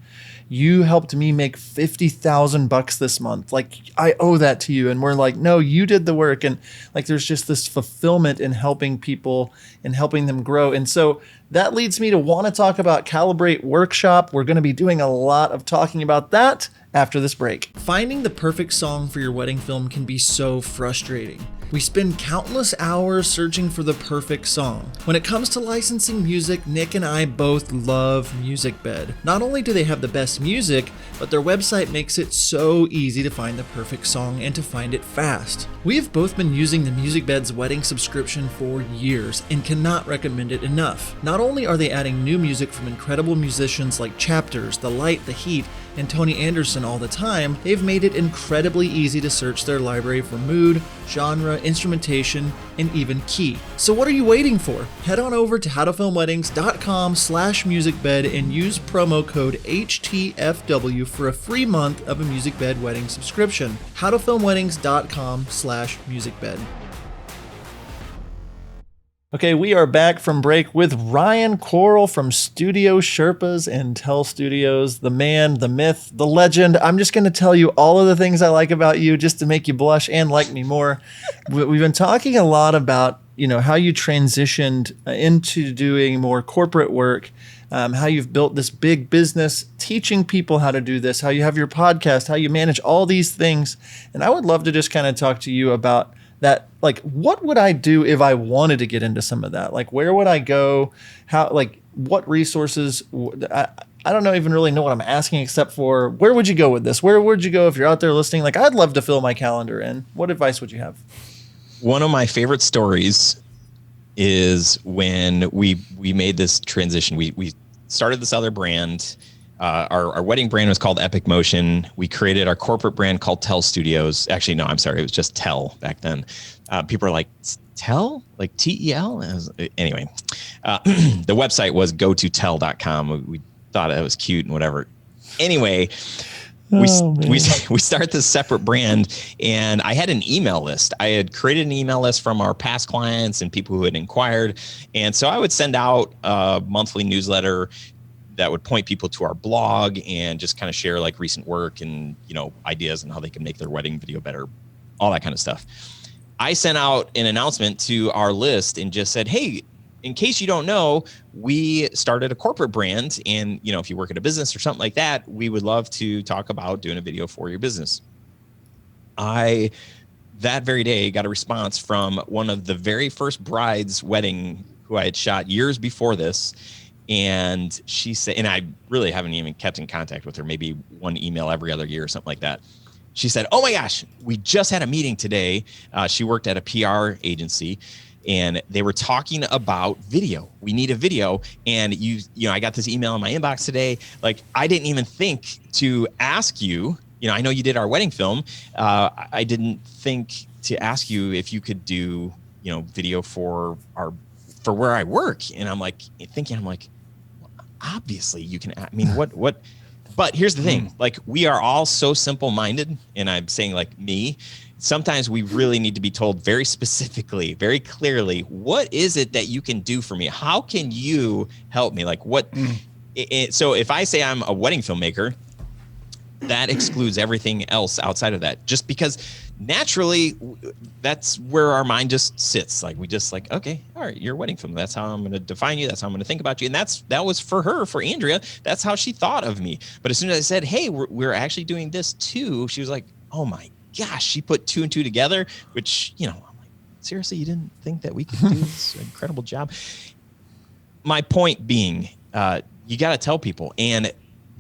you helped me make $50,000 this month. Like, I owe that to you. And we're like, no, you did the work. And like, there's just this fulfillment in helping people and helping them grow. And so that leads me to want to talk about Calibrate Workshop. We're going to be doing a lot of talking about that after this break. Finding the perfect song for your wedding film can be so frustrating. We spend countless hours searching for the perfect song. When it comes to licensing music, Nick and I both love MusicBed. Not only do they have the best music, but their website makes it so easy to find the perfect song and to find it fast. We have both been using the MusicBed's wedding subscription for years and cannot recommend it enough. Not only are they adding new music from incredible musicians like Chapters, The Light, The Heat, and Tony Anderson all the time, they've made it incredibly easy to search their library for mood, genre, instrumentation, and even key. So what are you waiting for? Head on over to howtofilmweddings.com/musicbed and use promo code HTFW for a free month of a MusicBed wedding subscription. howtofilmweddings.com/musicbed. Okay, we are back from break with Ryan Koral from Studio Sherpas and Tell Studios, the man, the myth, the legend. I'm just going to tell you all of the things I like about you just to make you blush and like me more. We've been talking a lot about, how you transitioned into doing more corporate work, how you've built this big business, teaching people how to do this, how you have your podcast, how you manage all these things. And I would love to just kind of talk to you about that. Like, what would I do if I wanted to get into some of that? Like, where would I go? How, like, what resources? I don't even really know what I'm asking, except for where would you go with this? Where would you go if you're out there listening? Like, I'd love to fill my calendar in. What advice would you have? One of my favorite stories is when we made this transition. We started this other brand. Our wedding brand was called Epic Motion. We created our corporate brand called Tell Studios. Actually, no, I'm sorry. It was just Tell back then. People are like, Tell? Like T-E-L? Anyway, the website was gototell.com. We thought it was cute and whatever. Anyway, we start this separate brand, and I had an email list. I had created an email list from our past clients and people who had inquired. And so I would send out a monthly newsletter that would point people to our blog and just kind of share like recent work and, ideas and how they can make their wedding video better, all that kind of stuff. I sent out an announcement to our list and just said, hey, in case you don't know, we started a corporate brand. And, if you work at a business or something like that, we would love to talk about doing a video for your business. That very day got a response from one of the very first bride's wedding who I had shot years before this. And she said, and I really haven't even kept in contact with her, maybe one email every other year or something like that. She said, oh my gosh, we just had a meeting today. She worked at a PR agency and they were talking about video. We need a video. And I got this email in my inbox today. Like, I didn't even think to ask you, I know you did our wedding film. I didn't think to ask you if you could do, video for where I work. And I'm like, obviously you can, what, but here's the thing, like, we are all so simple-minded, and I'm saying like me, sometimes we really need to be told very specifically, very clearly, what is it that you can do for me? How can you help me? Like what, so if I say I'm a wedding filmmaker, that excludes everything else outside of that, just because naturally that's where our mind just sits. Like, we just like, okay, all right, you're a wedding film. That's how I'm going to define you. That's how I'm going to think about you. And that was for her, for Andrea. That's how she thought of me. But as soon as I said, hey, we're actually doing this too, she was like, oh my gosh, she put two and two together, which, I'm like, seriously, you didn't think that we could do this incredible job? My point being, you got to tell people. And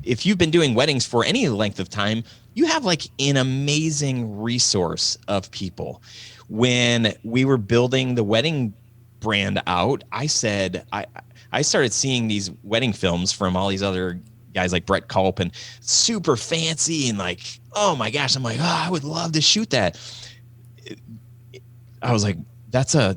if you've been doing weddings for any length of time, you have like an amazing resource of people. When we were building the wedding brand out, I said, I started seeing these wedding films from all these other guys like Brett Culp and super fancy and like, oh my gosh, I'm like, I would love to shoot that. I was like,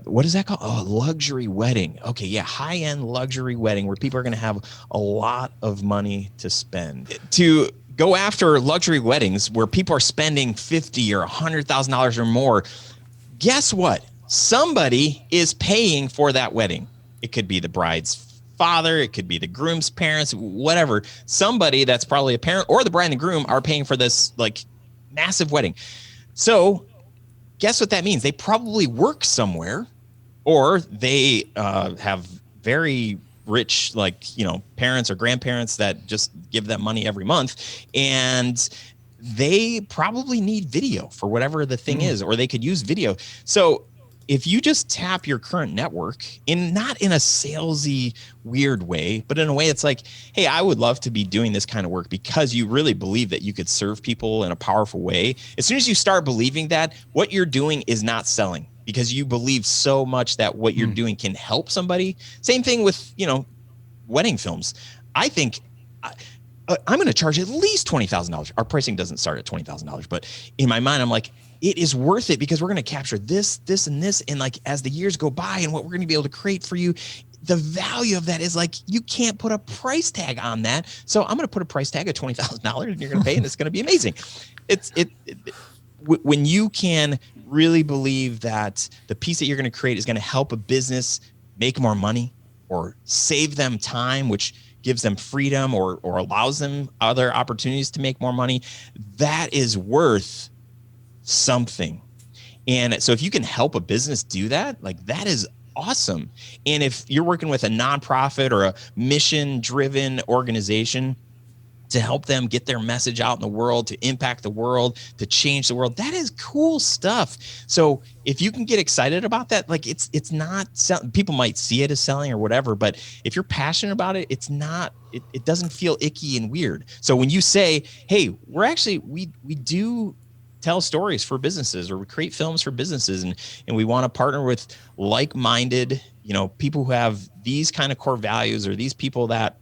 what is that called? Oh, luxury wedding. Okay. Yeah. High-end luxury wedding where people are going to have a lot of money to spend. To go after luxury weddings where people are spending $50,000 or $100,000 or more, guess what? Somebody is paying for that wedding. It could be the bride's father. It could be the groom's parents, whatever. Somebody that's probably a parent or the bride and the groom are paying for this like massive wedding. So guess what that means? They probably work somewhere, or they have very rich, parents or grandparents that just give them money every month. And they probably need video for whatever the thing is, or they could use video. So if you just tap your current network not in a salesy weird way, but in a way it's like, hey, I would love to be doing this kind of work because you really believe that you could serve people in a powerful way. As soon as you start believing that, what you're doing is not selling because you believe so much that what you're doing can help somebody. Same thing with, wedding films. I think I'm going to charge at least $20,000. Our pricing doesn't start at $20,000, but in my mind, I'm like, it is worth it because we're going to capture this, this, and this. And like, as the years go by and what we're going to be able to create for you, the value of that is like, you can't put a price tag on that. So I'm going to put a price tag of $20,000 and you're going to pay and it's going to be amazing. When you can really believe that the piece that you're going to create is going to help a business make more money or save them time, which gives them freedom or allows them other opportunities to make more money, that is worth something. And so if you can help a business do that, like that is awesome. And if you're working with a nonprofit or a mission-driven organization to help them get their message out in the world, to impact the world, to change the world, that is cool stuff. So if you can get excited about that, like it's not, people might see it as selling or whatever, but if you're passionate about it, it's not, it doesn't feel icky and weird. So when you say, hey, we're actually, we do tell stories for businesses, or we create films for businesses, and we want to partner with like-minded, people who have these kind of core values, or these people that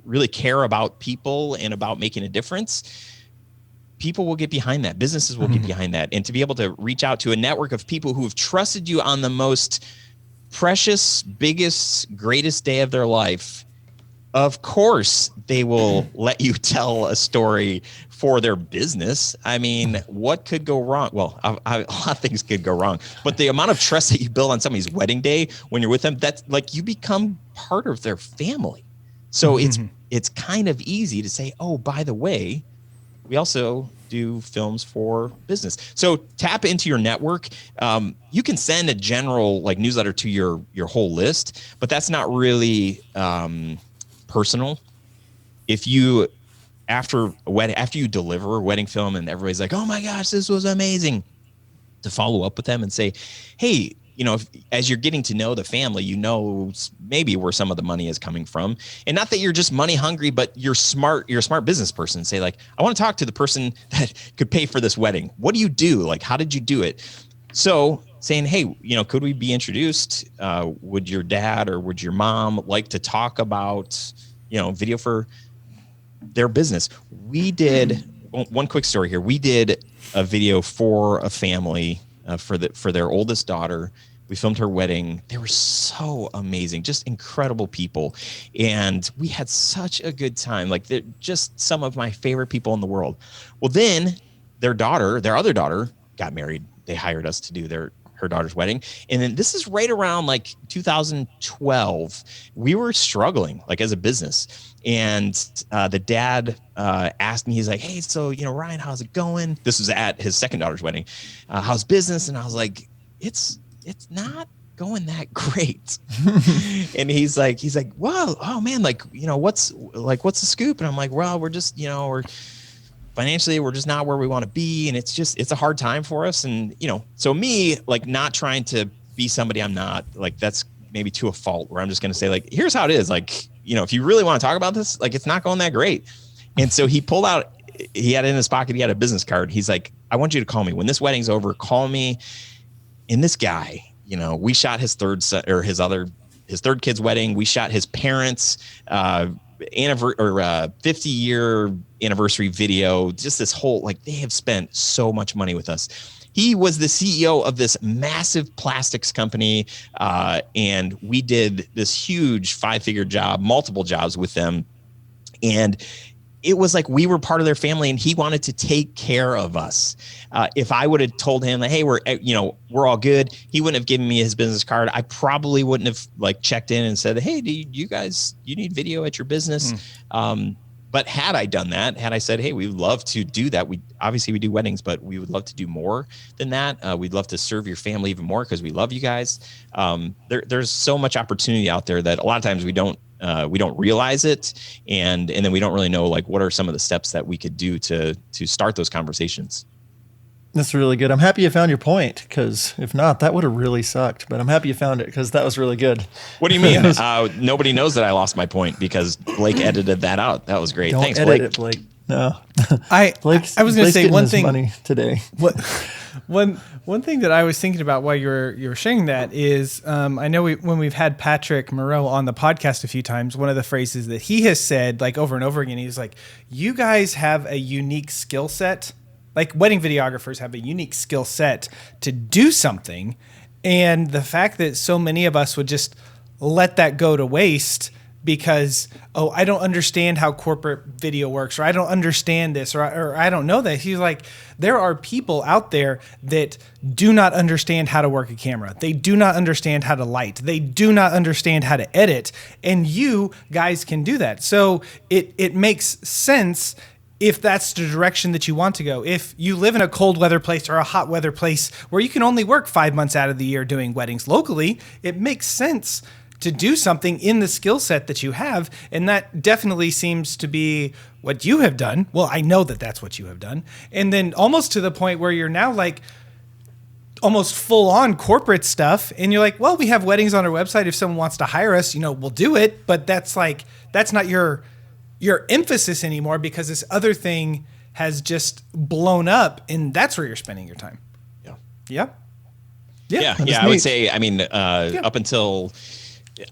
really care about people and about making a difference, people will get behind that. Businesses will get behind that. And to be able to reach out to a network of people who have trusted you on the most precious, biggest, greatest day of their life, of course they will let you tell a story for their business. I mean, what could go wrong? Well, a lot of things could go wrong, but the amount of trust that you build on somebody's wedding day when you're with them, that's like you become part of their family. So it's kind of easy to say, oh, by the way, we also do films for business. So tap into your network. You can send a general like newsletter to your whole list, but that's not really personal. If you after you deliver a wedding film and everybody's like, oh my gosh, this was amazing, to follow up with them and say, hey, as you're getting to know the family, maybe where some of the money is coming from, and not that you're just money hungry, but you're a smart business person. Say like, I want to talk to the person that could pay for this wedding. What do you do? Like, how did you do it? So saying, hey, could we be introduced? Would your dad or would your mom like to talk about, video for their business? We did one quick story here. We did a video for a family for their oldest daughter. We filmed her wedding. They were so amazing, just incredible people. And we had such a good time. Like, they're just some of my favorite people in the world. Well, then their other daughter got married. They hired us to do her daughter's wedding. And then this is right around like 2012. We were struggling like as a business. And the dad asked me, he's like, hey, so, Ryan, how's it going? This was at his second daughter's wedding. How's business? And I was like, it's not going that great. And he's like, well, oh man, like, what's the scoop? And I'm like, well, we're just, we're financially, we're just not where we want to be. And it's a hard time for us. And, so me, like, not trying to be somebody I'm not, like, that's maybe to a fault, where I'm just going to say, like, here's how it is. Like, if you really want to talk about this, like, it's not going that great. And so he pulled out, he had it in his pocket, he had a business card. He's like, I want you to call me when this wedding's over, call me. And this guy, we shot his third kid's wedding. We shot his parents' 50-year anniversary video. Just this whole, like, they have spent so much money with us. He was the CEO of this massive plastics company, and we did this huge 5-figure job, multiple jobs with them. And it was like we were part of their family, and he wanted to take care of us. If I would have told him that, hey, we're all good, he wouldn't have given me his business card. I probably wouldn't have like checked in and said, hey, do you need video at your business? But had I done that, had I said, hey, we'd love to do that. We do weddings, but we would love to do more than that. We'd love to serve your family even more because we love you guys. There's so much opportunity out there that a lot of times we don't realize it. And then we don't really know, like, what are some of the steps that we could do to start those conversations. That's really good. I'm happy you found your point, because if not, that would have really sucked. But I'm happy you found it, because that was really good. What do you mean? Nobody knows that I lost my point because Blake edited that out. That was great. Don't Thanks, edit Blake. it, Blake. No. I was going to say one thing. Money today. One thing that I was thinking about while you were sharing that is, I know when we've had Patrick Moreau on the podcast a few times, one of the phrases that he has said, like, over and over again, he's like, you guys have a unique skill set. Like, wedding videographers have a unique skill set to do something. And the fact that so many of us would just let that go to waste because, oh, I don't understand how corporate video works, or I don't understand this, or I don't know that. He's like, there are people out there that do not understand how to work a camera. They do not understand how to light. They do not understand how to edit. And you guys can do that. So it makes sense if that's the direction that you want to go. If you live in a cold weather place or a hot weather place where you can only work 5 months out of the year doing weddings locally, it makes sense to do something in the skill set that you have. And that definitely seems to be what you have done. Well, I know that that's what you have done. And then almost to the point where you're now like almost full on corporate stuff. And you're like, well, we have weddings on our website. If someone wants to hire us, we'll do it. But that's not your emphasis anymore, because this other thing has just blown up, and that's where you're spending your time. Yeah. Yeah. I would say, up until,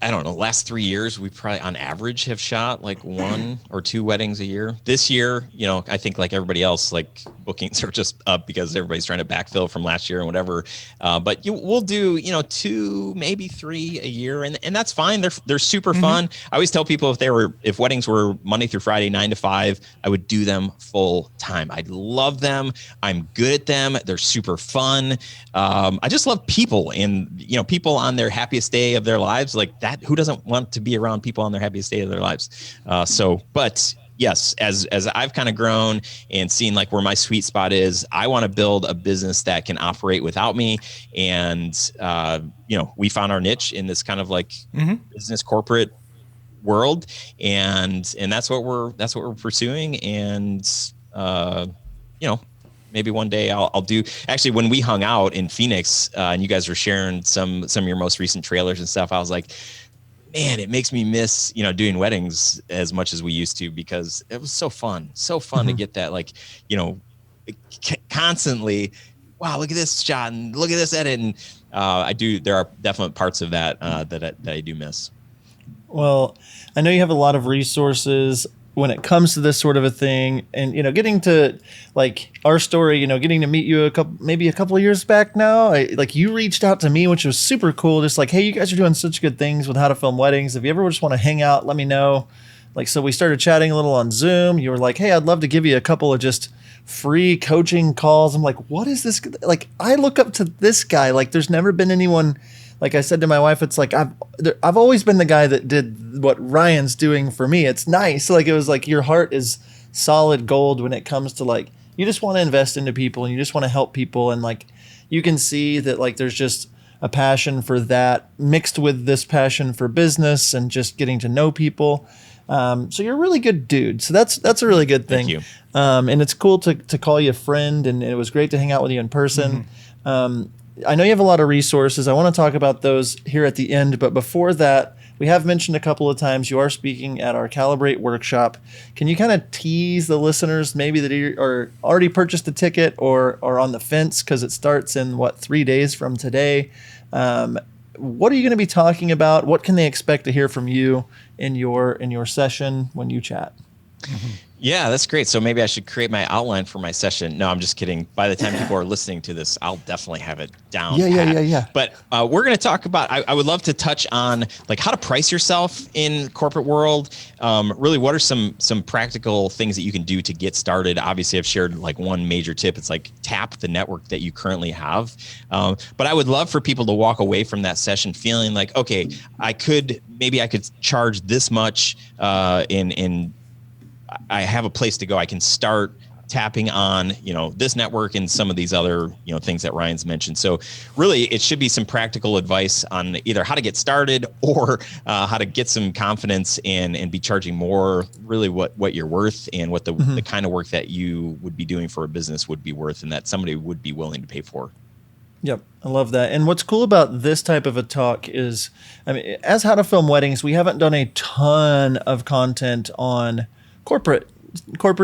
I don't know, last 3 years, we probably on average have shot like 1 or 2 weddings a year. This year, I think like everybody else, like bookings are just up because everybody's trying to backfill from last year and whatever. But we'll do, 2, maybe 3 a year. And that's fine. They're super fun. I always tell people if weddings were Monday through Friday, 9 to 5, I would do them full time. I love them. I'm good at them. They're super fun. I just love people, and, people on their happiest day of their lives, like that. Who doesn't want to be around people on their happiest day of their lives? But yes, as I've kind of grown and seen like where my sweet spot is, I want to build a business that can operate without me. And, we found our niche in this kind of like business corporate world. And that's what we're pursuing. And, maybe one day I'll do. Actually, when we hung out in Phoenix, and you guys were sharing some of your most recent trailers and stuff, I was like, man, it makes me miss, doing weddings as much as we used to, because it was so fun to get that, like, constantly, wow, look at this shot and look at this edit. And there are definite parts of that that I do miss. Well, I know you have a lot of resources when it comes to this sort of a thing, and getting to like our story, getting to meet you maybe a couple of years back now, you reached out to me, which was super cool. Just like, hey, you guys are doing such good things with how to film weddings. If you ever just want to hang out, let me know. So we started chatting a little on Zoom. You were like, hey, I'd love to give you a couple of just free coaching calls. I'm like, what is this? Like, I look up to this guy. Like, there's never been anyone. Like I said to my wife, it's like I've always been the guy that did what Ryan's doing for me. It's nice. Like, it was like your heart is solid gold when it comes to like, you just want to invest into people and you just want to help people. And like, you can see that like there's just a passion for that mixed with this passion for business and just getting to know people. So you're a really good dude. So that's a really good thing. Thank you. And it's cool to call you a friend, and it was great to hang out with you in person. I know you have a lot of resources. I want to talk about those here at the end, but before that, we have mentioned a couple of times you are speaking at our Calibrate workshop. Can you kind of tease the listeners maybe that are already purchased a ticket or are on the fence, because it starts in 3 days from today? What are you going to be talking about? What can they expect to hear from you in your session when you chat? Yeah, that's great. So maybe I should create my outline for my session. No, I'm just kidding. By the time people are listening to this, I'll definitely have it down. Yeah. But we're going to talk about, I would love to touch on like how to price yourself in corporate world. Really, what are some practical things that you can do to get started? Obviously, I've shared like one major tip. It's like tap the network that you currently have. But I would love for people to walk away from that session feeling like, okay, I could charge this much in I have a place to go. I can start tapping on, this network and some of these other, things that Ryan's mentioned. So really it should be some practical advice on either how to get started or how to get some confidence and be charging more, really what you're worth and what the kind of work that you would be doing for a business would be worth, and that somebody would be willing to pay for. Yep. I love that. And what's cool about this type of a talk is, as How to Film Weddings, we haven't done a ton of content on corporate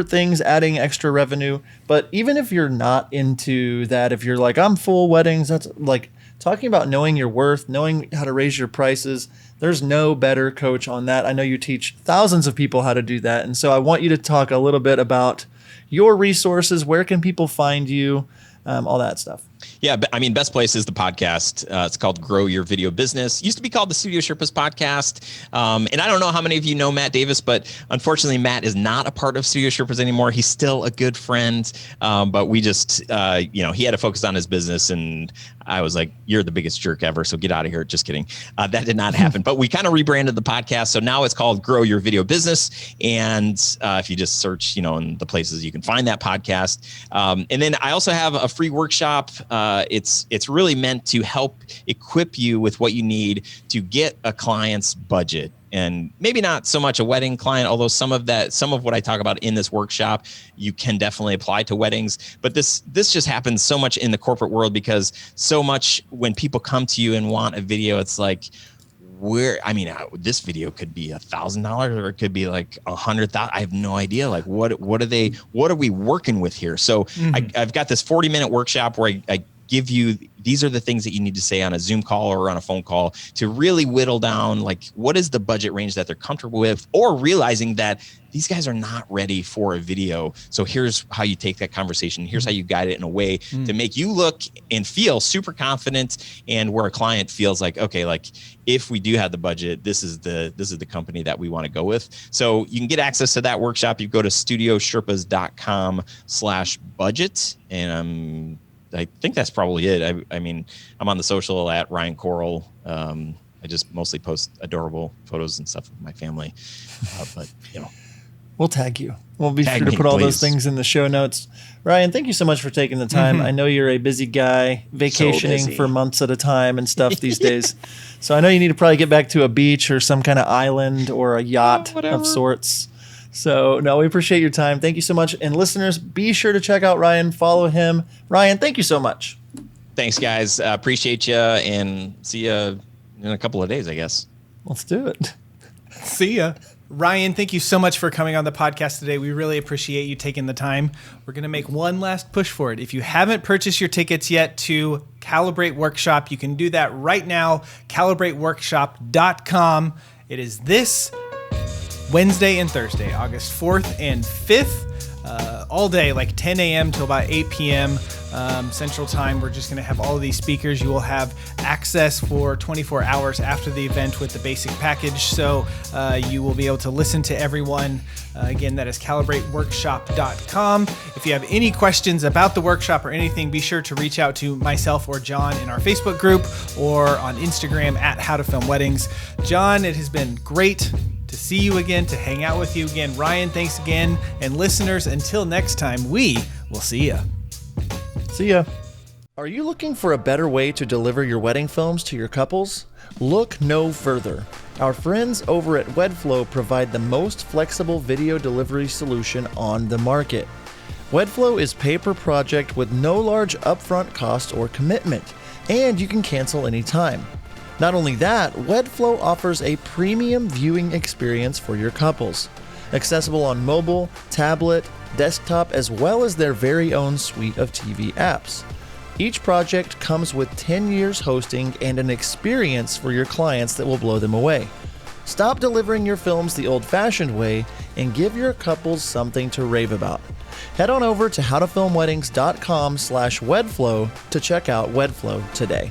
things, adding extra revenue. But even if you're not into that, if you're like, I'm full weddings, that's like talking about knowing your worth, knowing how to raise your prices. There's no better coach on that. I know you teach thousands of people how to do that. And so I want you to talk a little bit about your resources. Where can people find you? All that stuff. Yeah, but I mean, best place is the podcast. It's called Grow Your Video Business. Used to be called the Studio Sherpas Podcast. And I don't know how many of you know Matt Davis, but unfortunately, Matt is not a part of Studio Sherpas anymore. He's still a good friend. But we just, he had to focus on his business. And I was like, you're the biggest jerk ever, so get out of here. Just kidding. That did not happen. But we kind of rebranded the podcast. So now it's called Grow Your Video Business. And if you just search, in the places you can find that podcast. And then I also have a free workshop. It's really meant to help equip you with what you need to get a client's budget. And maybe not so much a wedding client, although some of what I talk about in this workshop, you can definitely apply to weddings. But this just happens so much in the corporate world, because so much when people come to you and want a video, it's like, this video could be $1,000 or it could be like $100,000. I have no idea. Like what are we working with here? So I've got this 40-minute workshop where I give you, these are the things that you need to say on a Zoom call or on a phone call to really whittle down, like, what is the budget range that they're comfortable with, or realizing that these guys are not ready for a video. So here's how you take that conversation. Here's how you guide it in a way to make you look and feel super confident, and where a client feels like, okay, like if we do have the budget, this is the company that we want to go with. So you can get access to that workshop. You go to studiosherpas.com/budget, and I think that's probably it. I mean, I'm on the social at Ryan Koral. I just mostly post adorable photos and stuff with my family. But we'll tag you. We'll be sure to me, put all those please. things in the show notes. Ryan, thank you so much for taking the time. I know you're a busy guy, vacationing for months at a time and stuff these days. So I know you need to probably get back to a beach or some kind of island or a yacht of sorts. So, no, we appreciate your time. Thank you so much. And listeners, be sure to check out Ryan. Follow him. Ryan, thank you so much. Thanks, guys. Appreciate you, and see you in a couple of days, I guess. Let's do it. See ya. Ryan, thank you so much for coming on the podcast today. We really appreciate you taking the time. We're going to make one last push for it. If you haven't purchased your tickets yet to Calibrate Workshop, you can do that right now, calibrateworkshop.com. It is this Wednesday and Thursday, August 4th and 5th, all day, like 10 a.m. till about 8 p.m. Central Time. We're just going to have all of these speakers. You will have access for 24 hours after the event with the basic package, so you will be able to listen to everyone. Again, that is calibrateworkshop.com. If you have any questions about the workshop or anything, be sure to reach out to myself or John in our Facebook group or on Instagram at How to Film Weddings. John, it has been great to see you again, to hang out with you again. Ryan, thanks again. And listeners, until next time, we will see ya. See ya. Are you looking for a better way to deliver your wedding films to your couples? Look no further. Our friends over at WedFlow provide the most flexible video delivery solution on the market. WedFlow is pay per project with no large upfront cost or commitment, and you can cancel anytime. Not only that, WedFlow offers a premium viewing experience for your couples, accessible on mobile, tablet, desktop, as well as their very own suite of TV apps. Each project comes with 10 years hosting and an experience for your clients that will blow them away. Stop delivering your films the old-fashioned way and give your couples something to rave about. Head on over to howtofilmweddings.com/WedFlow to check out WedFlow today.